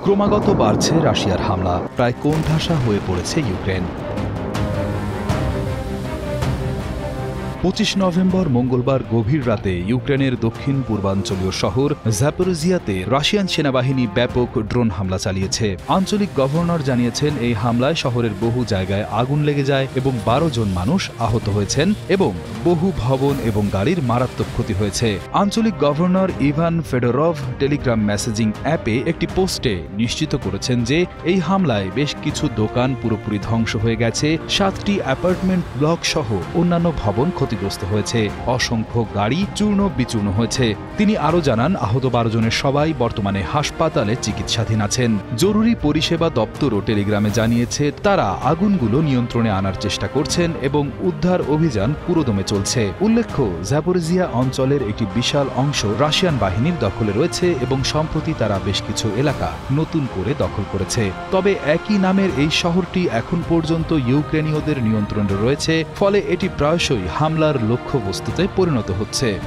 ক্রমাগত বাড়ছে রাশিয়ার হামলা, প্রায় কোণঠাসা হয়ে পড়েছে ইউক্রেন। 25 নভেম্বর মঙ্গলবার গভীর রাতে ইউক্রেনের দক্ষিণ পূর্বাঞ্চলীয় শহর জাপোরিজিয়াতে রাশিয়ান সেনাবাহিনী ব্যাপক ড্রোন হামলা চালিয়েছে। আঞ্চলিক গভর্নর জানিয়েছেন, এই হামলায় শহরের বহু জায়গায় আগুন লেগে যায় এবং 12 জন মানুষ আহত হয়েছেন এবং বহু ভবন এবং গাড়ির মারাত্মক ক্ষতি হয়েছে। আঞ্চলিক governor Ivan Fedorov Telegram messaging অ্যাপে একটি পোস্টে নিশ্চিত করেছেন যে এই হামলায় বেশ কিছু দোকান পুরোপুরি ধ্বংস হয়ে গেছে, 7টি অ্যাপার্টমেন্ট ব্লক সহ অন্যান্য ভবন ক্ষতিগ্রস্ত হয়েছে, অসংখ্য গাড়ি চূর্ণ বিচূর্ণ হয়েছে। তিনি আরও জানান, আহত 12 জনের সবাই বর্তমানে হাসপাতালে চিকিৎসাধীন আছেন। জরুরি পরিষেবা দপ্তরও টেলিগ্রামে জানিয়েছে তারা আগুনগুলো নিয়ন্ত্রণে আনার চেষ্টা করছেন এবং উদ্ধার অভিযান পুরোদমে চলছে। উল্লেখ্য, জাপোরিজিয়া অঞ্চলের একটি বিশাল অংশ রাশিয়ান বাহিনীর দখলে রয়েছে এবং সম্প্রতি তারা বেশ কিছু এলাকা নতুন করে দখল করেছে। তবে একই নামের এই শহরটি এখন পর্যন্ত ইউক্রেনীয়দের নিয়ন্ত্রণে রয়েছে, ফলে এটি প্রায়শই হামলার লক্ষ্যবস্তুতে পরিণত হচ্ছে।